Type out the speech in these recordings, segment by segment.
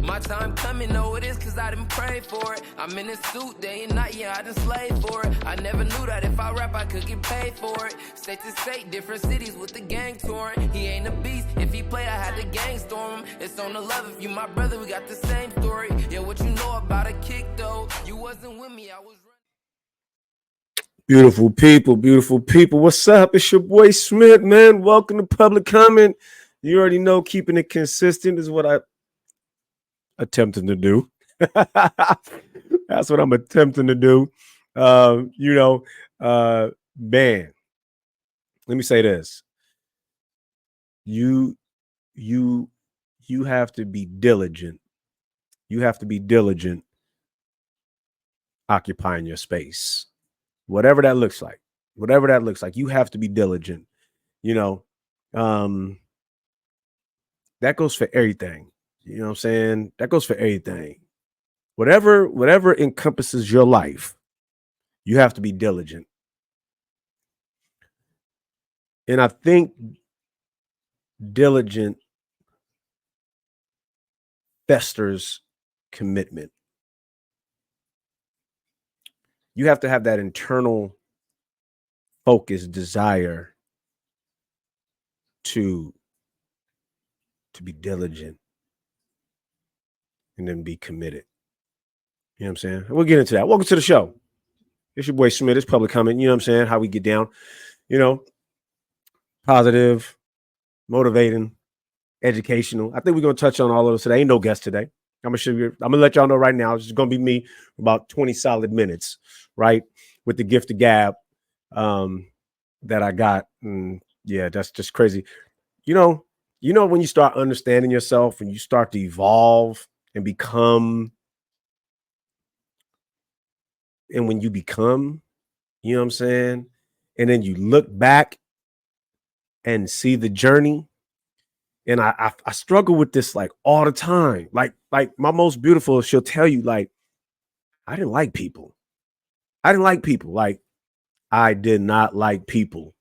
My time coming, know it is, cause I didn't pray for it. I'm in a suit day and night, yeah, I done slaved for it. I never knew that if I rap, I could get paid for it. State to state, different cities with the gang touring. He ain't a beast, if he play, I had the gang storm him. It's on the love, if you my brother, we got the same story. Yeah, what you know about a kick, though? You wasn't with me, I was running. Beautiful people. What's up? It's your boy Smith, man. Welcome to Public Comment. You already know keeping it consistent is what I attempting to do. That's what I'm attempting to do. Man, let me say this. You have to be diligent. You have to be diligent occupying your space. Whatever that looks like, you have to be diligent. That goes for everything. You know what I'm saying? That goes for everything. Whatever encompasses your life, you have to be diligent. And I think diligent festers commitment. You have to have that internal focus, desire to be diligent and then be committed. You know what I'm saying? We'll get into that. Welcome to the show. It's your boy Smith. It's Public Comment. You know what I'm saying? How we get down, positive, motivating, educational. I think we're going to touch on all of those today. Ain't no guest today. I'm gonna let y'all know right now. It's just gonna be me for about 20 solid minutes, right? With the gift of gab that I got. And yeah, that's just crazy. You know, when you start understanding yourself and you start to evolve and become, and when you become, you know what I'm saying? And then you look back and see the journey. And I struggle with this like all the time. Like my most beautiful, she'll tell you, like, I didn't like people. Like, I did not like people,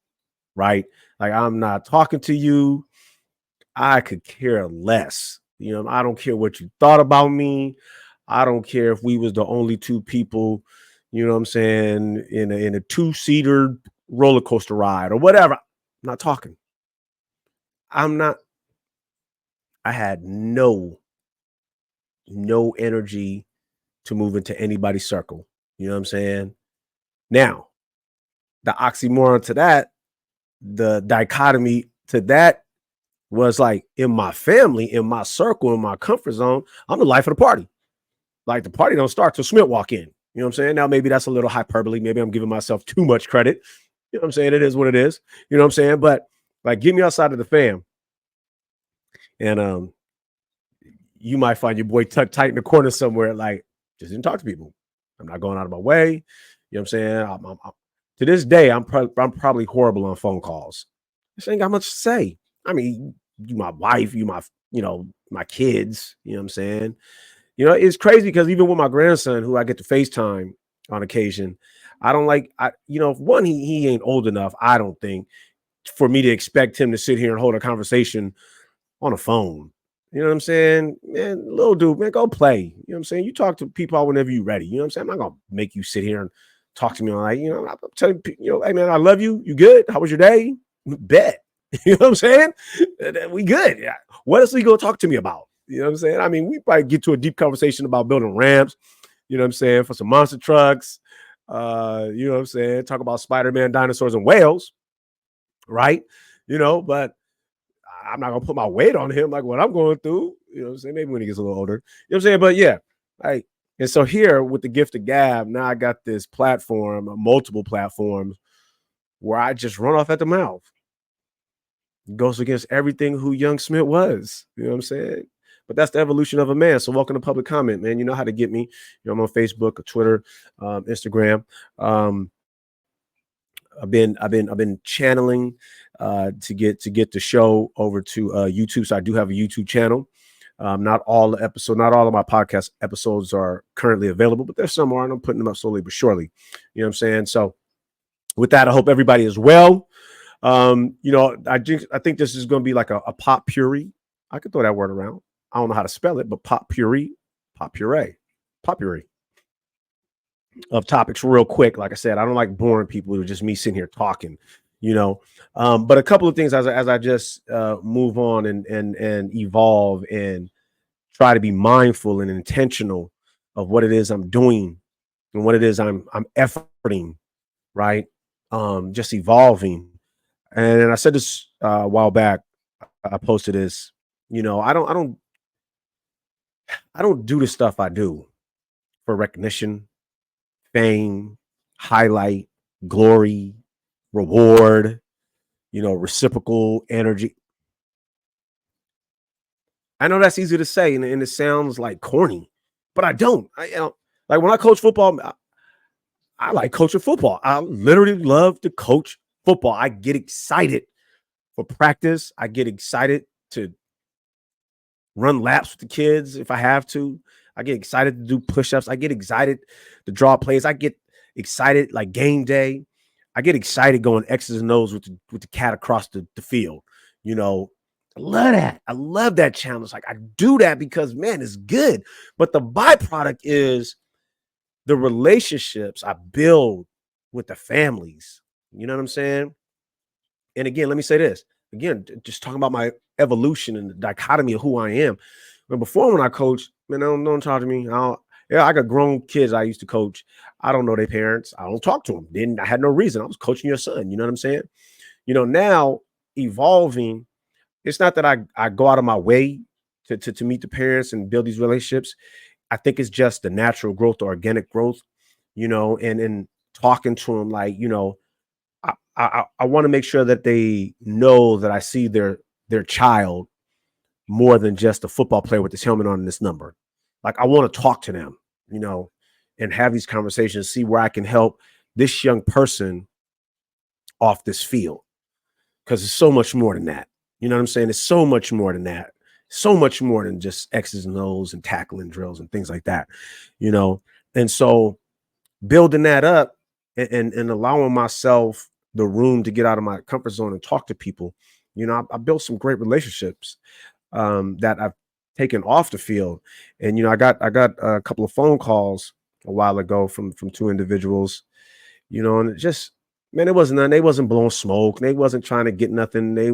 right? Like, I'm not talking to you. I could care less. I don't care what you thought about me. I don't care if we was the only two people, you know what I'm saying, in a two-seater roller coaster ride or whatever. I'm not talking. I had no energy to move into anybody's circle. You know what I'm saying? Now, the oxymoron to that, the dichotomy to that was like, in my family, in my circle, in my comfort zone, I'm the life of the party. Like, the party don't start till Smith walk in. You know what I'm saying? Now, maybe that's a little hyperbole. Maybe I'm giving myself too much credit. You know what I'm saying? It is what it is. You know what I'm saying? But like, get me outside of the fam. And you might find your boy tucked tight in the corner somewhere, like, just didn't talk to people. I'm not going out of my way. You know what I'm saying? I'm to this day, I'm probably horrible on phone calls. This ain't got much to say. I mean, you my wife, you my kids, you know what I'm saying? It's crazy because even with my grandson, who I get to FaceTime on occasion, I don't like, one, he ain't old enough, I don't think, for me to expect him to sit here and hold a conversation on a phone. You know what I'm saying? Man, little dude, man, go play. You know what I'm saying? You talk to people whenever you're ready. You know what I'm saying? I'm not going to make you sit here and talk to me on, like, I'm telling you, hey, man, I love you. You good? How was your day? Bet. You know what I'm saying? We good. Yeah. What else are you going to talk to me about? You know what I'm saying? I mean, we probably get to a deep conversation about building ramps, you know what I'm saying, for some monster trucks. You know what I'm saying? Talk about Spider-Man, dinosaurs, and whales, right? But I'm not gonna put my weight on him like what I'm going through. You know what I'm saying? Maybe when he gets a little older. You know what I'm saying? But yeah, like, and so here with the gift of gab, now I got this platform, multiple platforms, where I just run off at the mouth. It goes against everything who young Smith was. You know what I'm saying? But that's the evolution of a man. So welcome to Public Comment, man. You know how to get me. I'm on Facebook, Twitter, Instagram. I've been channeling to get the show over to YouTube. So I do have a YouTube channel. Not all of my podcast episodes are currently available, but there's some are, and I'm putting them up slowly but surely. You know what I'm saying? So with that, I hope everybody is well. I think this is going to be like a pop puree. I could throw that word around. I don't know how to spell it, but potpourri of topics real quick. Like I said, I don't like boring people. It's just me sitting here talking, you know. But a couple of things as I just move on and evolve and try to be mindful and intentional of what it is I'm doing and what it is I'm efforting, right? Just evolving. And I said this a while back. I posted this. You know, I don't do the stuff I do for recognition, fame, highlight, glory, reward, reciprocal energy. I know that's easy to say, and it sounds like corny, but I don't. Like when I coach football, I like coaching football. I literally love to coach football. I get excited for practice. I get excited to run laps with the kids if I have to. I get excited to do push-ups. I get excited to draw plays. I get excited like game day. I get excited going X's and O's with the cat across the field. I love that. I love that challenge. Like I do that because, man, it's good. But the byproduct is the relationships I build with the families. You know what I'm saying? And again, let me say this. Again, just talking about my evolution and the dichotomy of who I am. But before when I coach, man, don't talk to me. I got grown kids I used to coach. I don't know their parents. I don't talk to them. I had no reason. I was coaching your son. You know what I'm saying? Now evolving, it's not that I go out of my way to meet the parents and build these relationships. I think it's just the natural growth, the organic growth, and talking to them like, I want to make sure that they know that I see their child more than just a football player with this helmet on and this number. Like I want to talk to them, and have these conversations, see where I can help this young person off this field. Because it's so much more than that. You know what I'm saying? It's so much more than that. So much more than just X's and O's and tackling drills and things like that, And so building that up and allowing myself the room to get out of my comfort zone and talk to people, I built some great relationships that I've taken off the field. And, I got a couple of phone calls a while ago from two individuals, and it just, man, it wasn't nothing. They wasn't blowing smoke. They wasn't trying to get nothing. They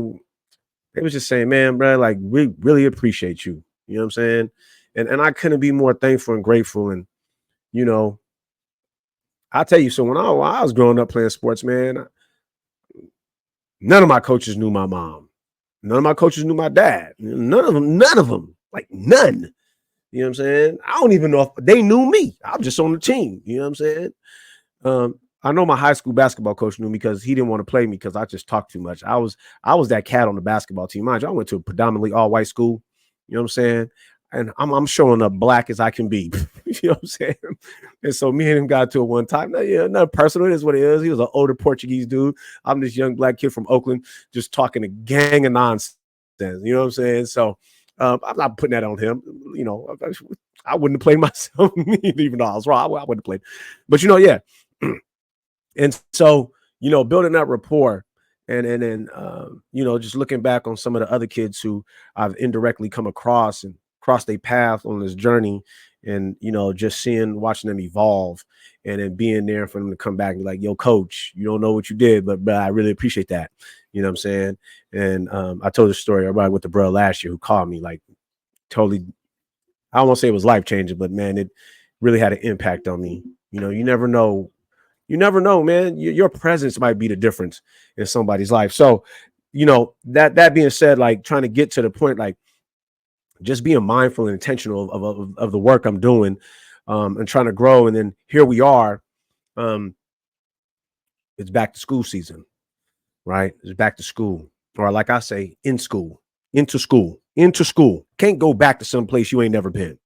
was just saying, man, bro, like we really appreciate you. You know what I'm saying? And I couldn't be more thankful and grateful. And, I'll tell you, so when I was growing up playing sports, man, none of my coaches knew my mom. None of my coaches knew my dad. None of them, like none. You know what I'm saying? I don't even know if they knew me. I'm just on the team. You know what I'm saying? I know my high school basketball coach knew me because he didn't want to play me because I just talked too much. I was that cat on the basketball team. Mind you, I went to a predominantly all-white school. You know what I'm saying? And I'm showing up black as I can be. You know what I'm saying? And so me and him got to it one time. Not personal. It is what it is. He was an older Portuguese dude. I'm this young black kid from Oakland just talking a gang of nonsense. You know what I'm saying? So I'm not putting that on him. I wouldn't have played myself, even though I was wrong. I wouldn't have played. But, yeah. And so, building that rapport and then, just looking back on some of the other kids who I've indirectly come across and crossed their path on this journey and, just watching them evolve and then being there for them to come back and be like, yo, coach, you don't know what you did, but I really appreciate that. You know what I'm saying? And I told the story about with the bro last year who called me like totally, I don't want to say it was life-changing, but man, it really had an impact on me. You never know. You never know, man. Your presence might be the difference in somebody's life. So, that being said, like trying to get to the point, like just being mindful and intentional of the work I'm doing and trying to grow. And then here we are. It's back to school season, right? It's back to school. Or like I say, into school. Can't go back to some place you ain't never been.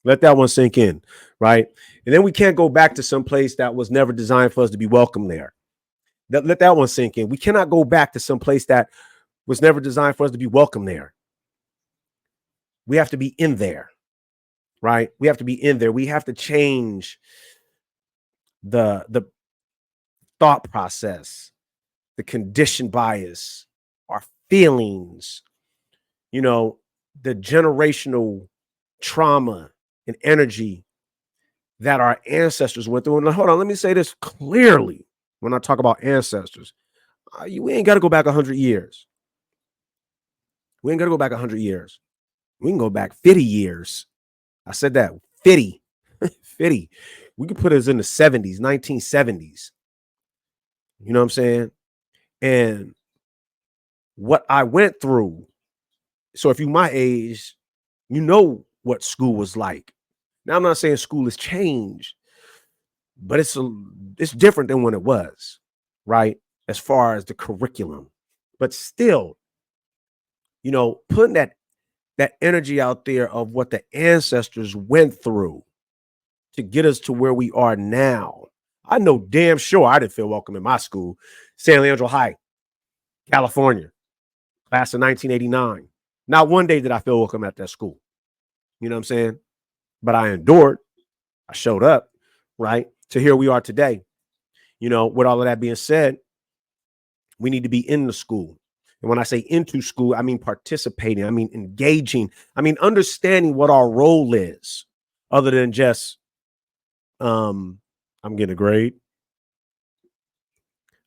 Let that one sink in, right? And then we can't go back to some place that was never designed for us to be welcome there. Let that one sink in. We cannot go back to some place that was never designed for us to be welcome there. We have to be in there, right? We have to be in there. We have to change the thought process, the conditioned bias, our feelings, the generational trauma and energy that our ancestors went through. And hold on, let me say this clearly when I talk about ancestors. We ain't got to go back 100 years. We ain't got to go back 100 years. We can go back 50 years. I said that, 50. 50. We could put us in the 70s, 1970s. You know what I'm saying? And what I went through. So if you my age, you know what school was like. Now, I'm not saying school has changed, but it's different than when it was, right? As far as the curriculum. But still, you know, putting that energy out there of what the ancestors went through to get us to where we are now. I know damn sure I didn't feel welcome in my school, San Leandro High, California, class of 1989. Not one day did I feel welcome at that school. You know what I'm saying? But I endured. I showed up, right? So here we are today. You know, with all of that being said, we need to be in the school. And when I say into school, I mean participating, I mean engaging, I mean understanding what our role is, other than just I'm getting a grade.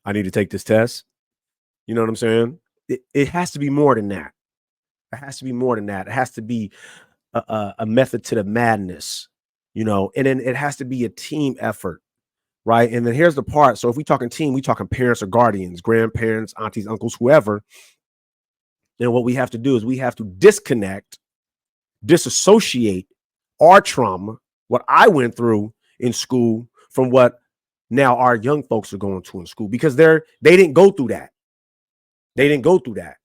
I need to take this test. You know what I'm saying? It has to be more than that. It has to be more than that. It has to be a method to the madness, you know, and then it has to be a team effort, right? And then here's the part. So if we talking team, we talking parents or guardians, grandparents, aunties, uncles, whoever. And what we have to do is we have to disassociate our trauma, what I went through in school, from what now our young folks are going to in school, because they didn't go through that. They didn't go through that.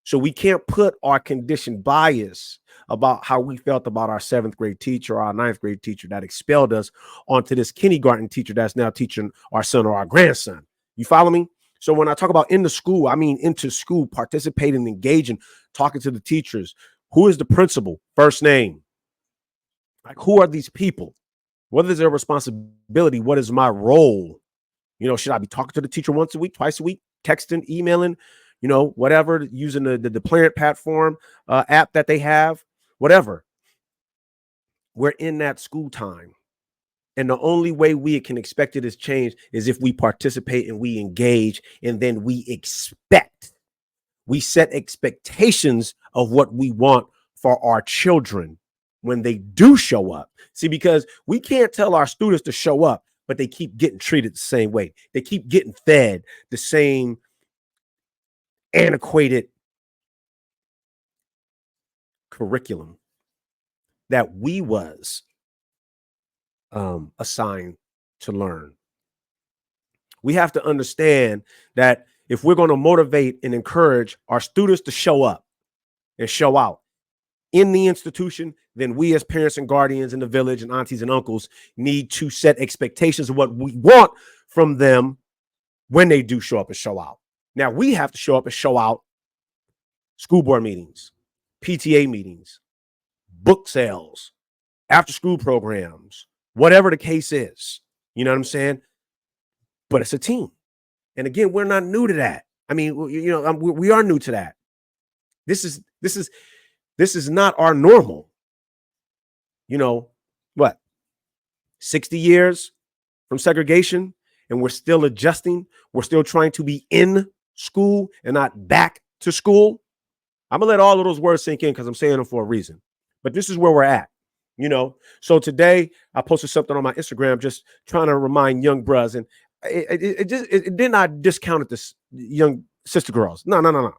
So we can't put our conditioned bias about how we felt about our 7th grade teacher or our 9th grade teacher that expelled us onto this kindergarten teacher that's now teaching our son or our grandson. You follow me? So when I talk about in the school, I mean into school, participating, engaging, talking to the teachers. Who is the principal? First name. Like, who are these people? What is their responsibility? What is my role? You know, should I be talking to the teacher once a week, twice a week, texting, emailing, you know, whatever, using the Parent Platform app that they have, whatever. We're in that school time. And the only way we can expect it is change is if we participate and we engage, and then we set expectations of what we want for our children when they do show up. See, because we can't tell our students to show up, but they keep getting treated the same way. They keep getting fed the same antiquated curriculum that we was assigned to learn. We have to understand that if we're going to motivate and encourage our students to show up and show out in the institution, then we as parents and guardians in the village and aunties and uncles need to set expectations of what we want from them when they do show up and show out. Now we have to show up and show out school board meetings, PTA meetings, book sales, after school programs, whatever the case is. You know what I'm saying? But it's a team. And again, we're not new to that. I mean, you know, we are new to that. This is not our normal. You know, what? 60 years from segregation, and we're still adjusting. We're still trying to be in school and not back to school. I'm gonna let all of those words sink in because I'm saying them for a reason. But this is where we're at, you know. So today I posted something on my Instagram, just trying to remind young bros, and it did not discount this young sister girls. No.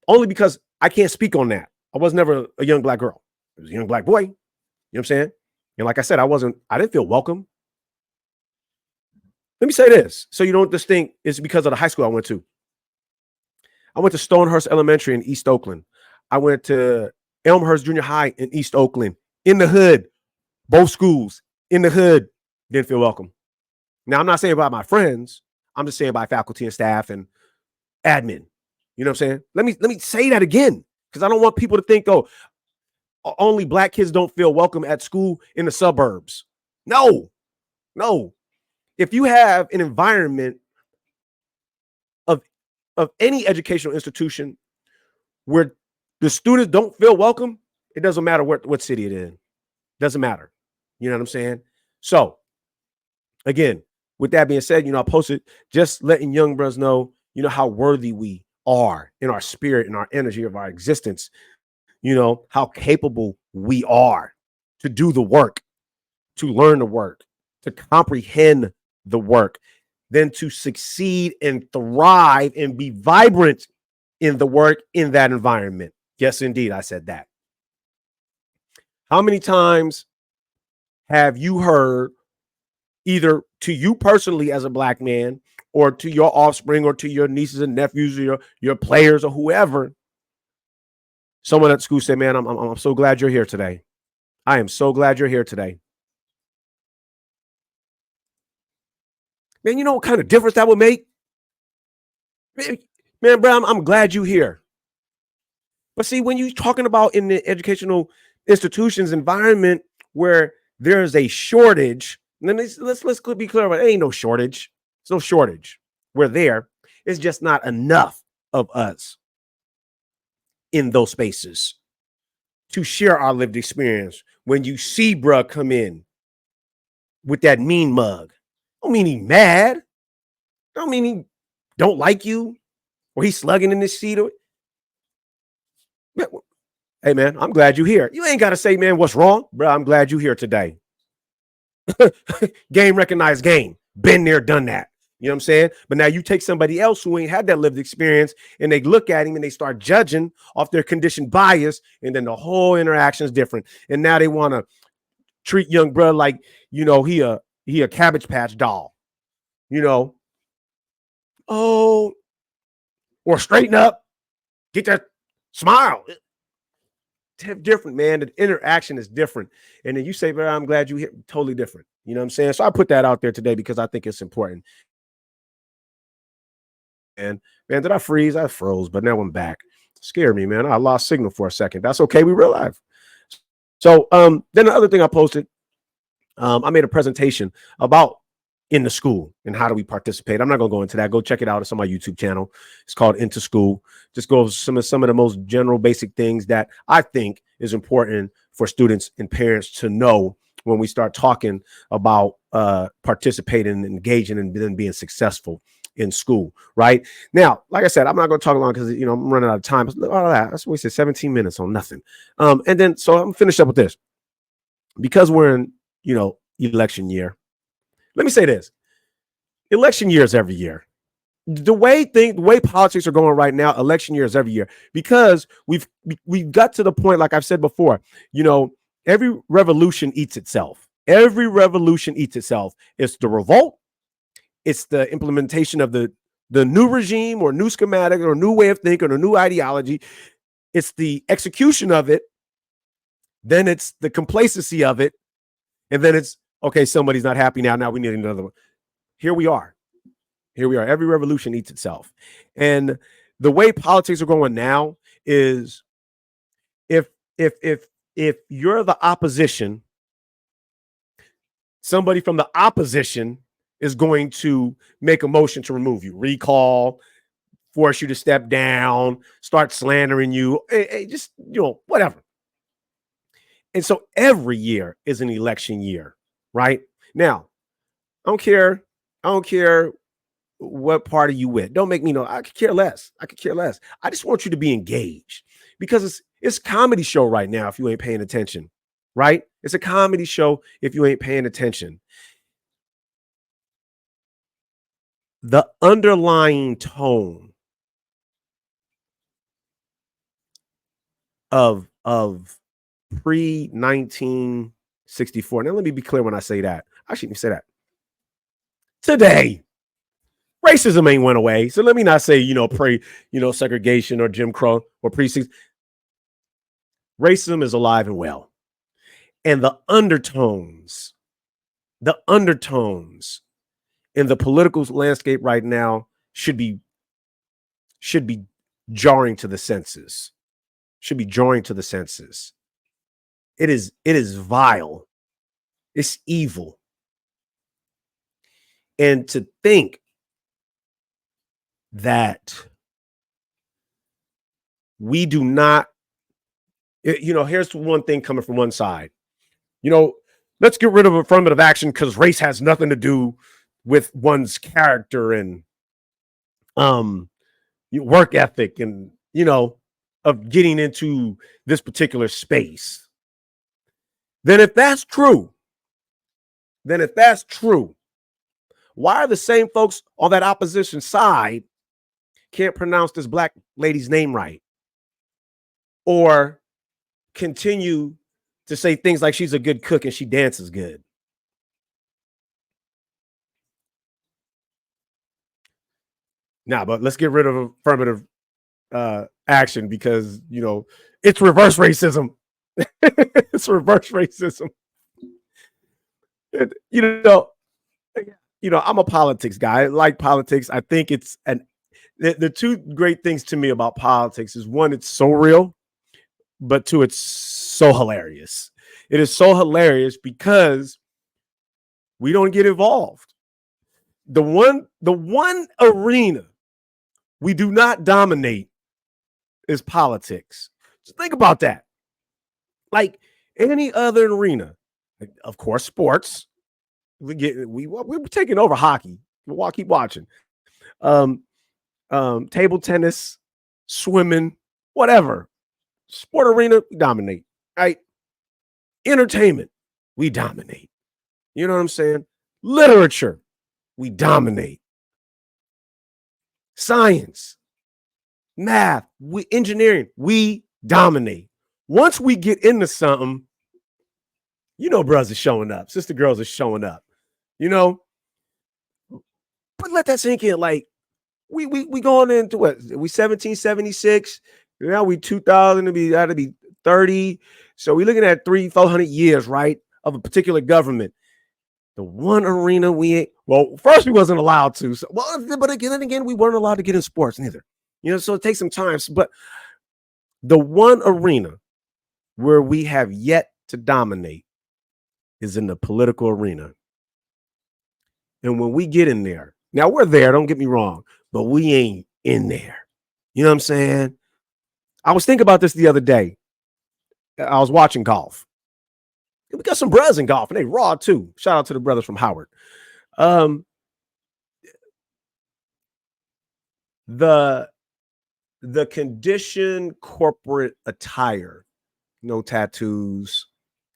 Only because I can't speak on that. I was never a young black girl. I was a young black boy. You know what I'm saying? And like I said, I didn't feel welcome. Let me say this, so you don't just think it's because of the high school I went to. I went to Stonehurst Elementary in East Oakland. I went to Elmhurst Junior High in East Oakland, in the hood, both schools in the hood. Didn't feel welcome. Now, I'm not saying about my friends. I'm just saying by faculty and staff and admin. You know what I'm saying? Let me say that again, because I don't want people to think, oh, only black kids don't feel welcome at school in the suburbs. No. If you have an environment of any educational institution where the students don't feel welcome, it doesn't matter what city it is. Doesn't matter. You know what I'm saying? So again, with that being said, I posted just letting young brothers know, how worthy we are in our spirit and our energy of our existence, how capable we are to do the work, to learn the work, to comprehend the work, then to succeed and thrive and be vibrant in the work in that environment. Yes, indeed, I said that. How many times have you heard, either to you personally as a black man, or to your offspring, or to your nieces and nephews, or your players, or whoever, someone at school say, man, I'm so glad you're here today. I am so glad you're here today. Man, you know what kind of difference that would make? Man, bro, I'm glad you're here. But see, when you're talking about in the educational institutions environment where there's a shortage, and then let's be clear about it. Ain't no shortage. There's no shortage. We're there. It's just not enough of us in those spaces to share our lived experience. When you see bruh come in with that mean mug, don't mean he mad. Don't mean he don't like you, or he's slugging in his seat. Hey, man, I'm glad you're here. You ain't got to say, man, what's wrong? Bro, I'm glad you're here today. Game recognized game. Been there, done that. You know what I'm saying? But now you take somebody else who ain't had that lived experience, and they look at him and they start judging off their conditioned bias, and then the whole interaction is different. And now they want to treat young bro like, he a Cabbage Patch doll. Oh, or straighten up, get that smile. Different, man. The interaction is different. And then you say, "Well, I'm glad you here." Totally different. You know what I'm saying? So I put that out there today because I think it's important. And man, did I freeze? I froze, but now I'm back. Scared me, man. I lost signal for a second. That's okay. We real live. So then the other thing I posted, I made a presentation about in the school and how do we participate. I'm not going to go into that. Go check it out. It's on my YouTube channel. It's called Into School. Just go over some of the most general basic things that I think is important for students and parents to know when we start talking about participating and engaging and then being successful in school. Right now, like I said, I'm not going to talk long because I'm running out of time. That's wasted 17 minutes on nothing. And then so I'm finished up with this because we're in election year. Let me say this. Election year is every year. The way politics are going right now, election year is every year, because we've got to the point, like I've said before, every revolution eats itself. Every revolution eats itself. It's the revolt. It's the implementation of the new regime or new schematic or new way of thinking or new ideology. It's the execution of it. Then it's the complacency of it. And then it's, okay, somebody's not happy now. Now we need another one. Here we are. Every revolution eats itself. And the way politics are going now is if you're the opposition, somebody from the opposition is going to make a motion to remove you, recall, force you to step down, start slandering you, just, whatever. And so every year is an election year. Right now, I don't care what party you with. Don't make me know. I could care less. I just want you to be engaged, because it's a comedy show right now. If you ain't paying attention, right? It's a comedy show. If you ain't paying attention, the underlying tone of pre-1964. Now, let me be clear when I say that. I shouldn't say that. Today, racism ain't went away. So let me not say, segregation or Jim Crow or pre-6. Racism is alive and well. And the undertones in the political landscape right now should be jarring to the senses. It is vile. It's evil. And to think that we do not here's one thing coming from one side. Let's get rid of affirmative action because race has nothing to do with one's character and work ethic and, of getting into this particular space. Then if that's true, why are the same folks on that opposition side can't pronounce this black lady's name right? Or continue to say things like she's a good cook and she dances good? Now, but let's get rid of affirmative action because, it's reverse racism. It's reverse racism. I'm a politics guy. I like politics. I think it's the two great things to me about politics is, one, it's so real, but two, it's so hilarious. It is so hilarious because we don't get involved. The one arena we do not dominate is politics. Just think about that. Like any other arena, of course, sports. We're taking over hockey. We'll keep watching. Table tennis, swimming, whatever. Sport arena, we dominate. Right? Entertainment, we dominate. You know what I'm saying? Literature, we dominate. Science, math, engineering, we dominate. Once we get into something, bros are showing up. Sister girls are showing up. But let that sink in. Like, we going into what? We 1776. Now we 2000 to be 30. So we're looking at 300-400 years, right, of a particular government. The one arena first we wasn't allowed to. So, but again, we weren't allowed to get in sports neither. So it takes some time. But the one arena where we have yet to dominate is in the political arena. And when we get in there, now we're there, don't get me wrong, but we ain't in there. You know what I'm saying? I was thinking about this the other day. I was watching golf. We got some brothers in golf, and they raw too. Shout out to the brothers from Howard. The conditioned corporate attire, no tattoos,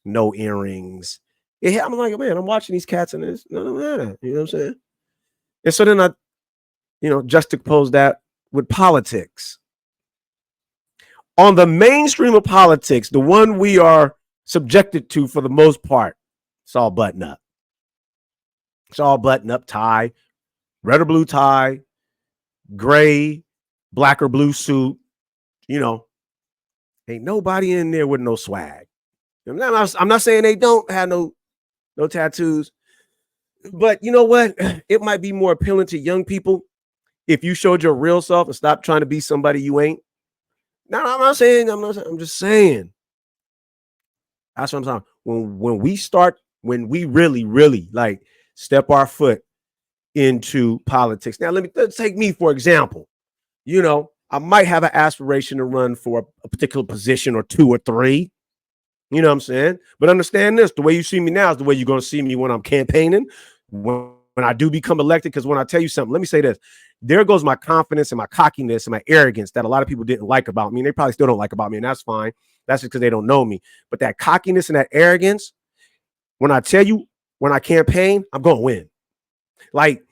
no earrings. I'm like, man, I'm watching these cats and this. No, you know what I'm saying? And so then I, juxtapose that with politics. On the mainstream of politics, the one we are subjected to for the most part, it's all button up. It's all button up tie, red or blue tie, gray, black or blue suit. Ain't nobody in there with no swag. I'm not saying they don't have no tattoos, but you know what? It might be more appealing to young people if you showed your real self and stopped trying to be somebody you ain't. No, I'm just saying. That's what I'm saying. When we really like step our foot into politics. Now, let's take me for example. I might have an aspiration to run for a particular position or two or three. You know what I'm saying? But understand this, the way you see me now is the way you're going to see me when I'm campaigning, when I do become elected. Because when I tell you something, let me say this, there goes my confidence and my cockiness and my arrogance that a lot of people didn't like about me. And they probably still don't like about me. And that's fine. That's just because they don't know me. But that cockiness and that arrogance, when I tell you, when I campaign, I'm going to win. Like,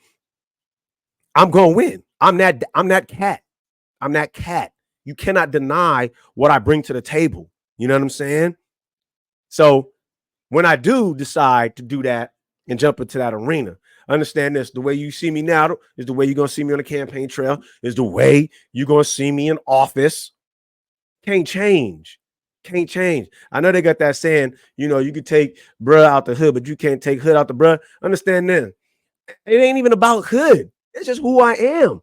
I'm going to win. I'm that cat. I'm that cat. You cannot deny what I bring to the table. You know what I'm saying? So when I do decide to do that and jump into that arena, understand this, the way you see me now is the way you're going to see me on the campaign trail, is the way you're going to see me in office. Can't change. I know they got that saying, you could take bruh out the hood, but you can't take hood out the bruh. Understand this. It ain't even about hood. It's just who I am.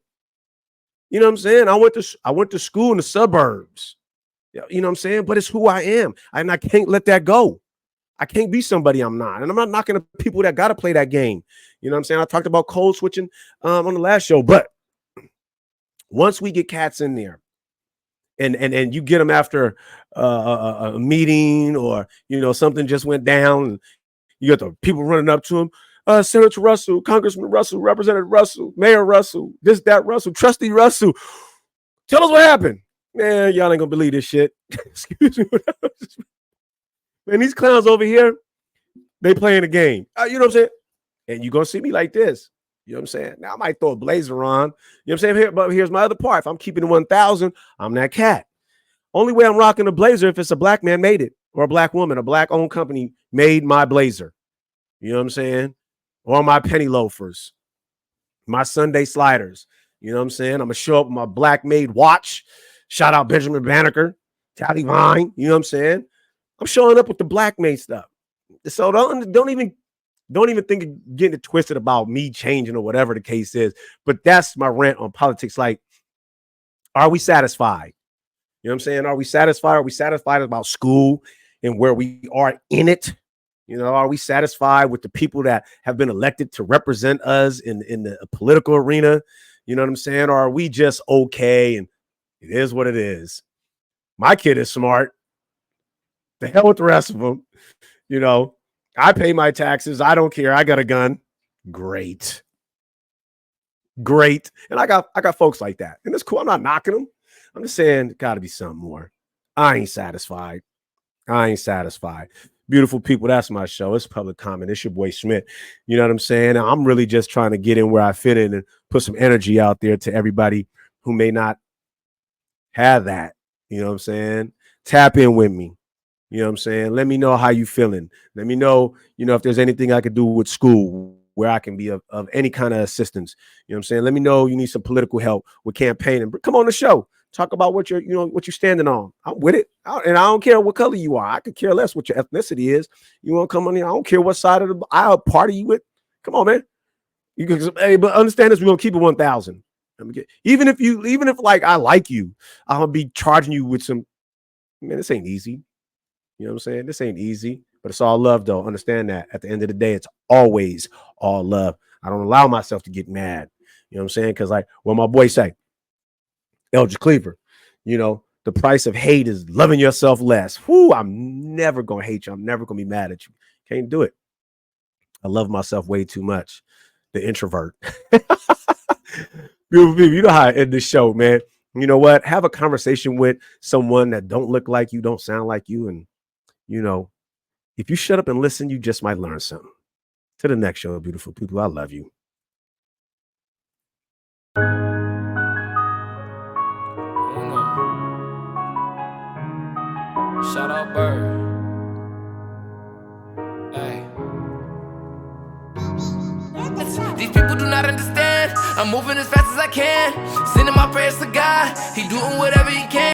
You know what I'm saying? I went to school in the suburbs. You know what I'm saying? But it's who I am. And I can't let that go. I can't be somebody I'm not. And I'm not knocking the people that got to play that game. You know what I'm saying? I talked about code switching on the last show. But once we get cats in there and you get them after a meeting, or something just went down, and you got the people running up to him. Senator Russell, Congressman Russell, Representative Russell, Mayor Russell, this, that Russell, Trustee Russell. Tell us what happened. Man, y'all ain't gonna believe this shit. Excuse me. Man, these clowns over here, they playing a game. You know what I'm saying? And you're gonna see me like this. You know what I'm saying? Now I might throw a blazer on. You know what I'm saying? But here's my other part. If I'm keeping it 1,000, I'm that cat. Only way I'm rocking a blazer if it's a black man made it, or a black woman, a black-owned company made my blazer. You know what I'm saying? Or my penny loafers, my Sunday sliders. You know what I'm saying? I'm gonna show up with my black-made watch. Shout out Benjamin Banneker, Tally Vine. You know what I'm saying? I'm showing up with the black-made stuff. So don't even think of getting it twisted about me changing or whatever the case is. But that's my rant on politics. Like, are we satisfied? You know what I'm saying? Are we satisfied? Are we satisfied about school and where we are in it? Are we satisfied with the people that have been elected to represent us in the political arena? You know what I'm saying? Or are we just okay and it is what it is? My kid is smart. The hell with the rest of them. I pay my taxes. I don't care. I got a gun. Great. And I got folks like that. And it's cool. I'm not knocking them. I'm just saying, got to be something more. I ain't satisfied. Beautiful people, that's my show. It's Public Comment. It's your boy Schmidt. You know what I'm saying? I'm really just trying to get in where I fit in and put some energy out there to everybody who may not have that. You know what I'm saying? Tap in with me. You know what I'm saying? Let me know how you feeling. Let me know, if there's anything I could do with school where I can be of any kind of assistance. You know what I'm saying? Let me know you need some political help with campaigning. Come on the show. Talk about what you're standing on. I'm with it. And I don't care what color you are. I could care less what your ethnicity is. You want to come on here? I don't care what side of the aisle party you with. Come on, man. You can, but understand this. We're gonna keep it 1,000. Even if like I like you, I'll be charging you with some. Man, this ain't easy. You know what I'm saying? This ain't easy, but it's all love, though. Understand that. At the end of the day, it's always all love. I don't allow myself to get mad. You know what I'm saying? Because like what my boy say. Elgin Cleaver, the price of hate is loving yourself less. Whoo, I'm never going to hate you. I'm never going to be mad at you. Can't do it. I love myself way too much. The introvert. Beautiful people, you know how I end this show, man. You know what? Have a conversation with someone that don't look like you, don't sound like you. And, if you shut up and listen, you just might learn something. To the next show, beautiful people. I love you. Shout out Bird. Hey. These people do not understand. I'm moving as fast as I can. Sending my prayers to God. He doing whatever he can.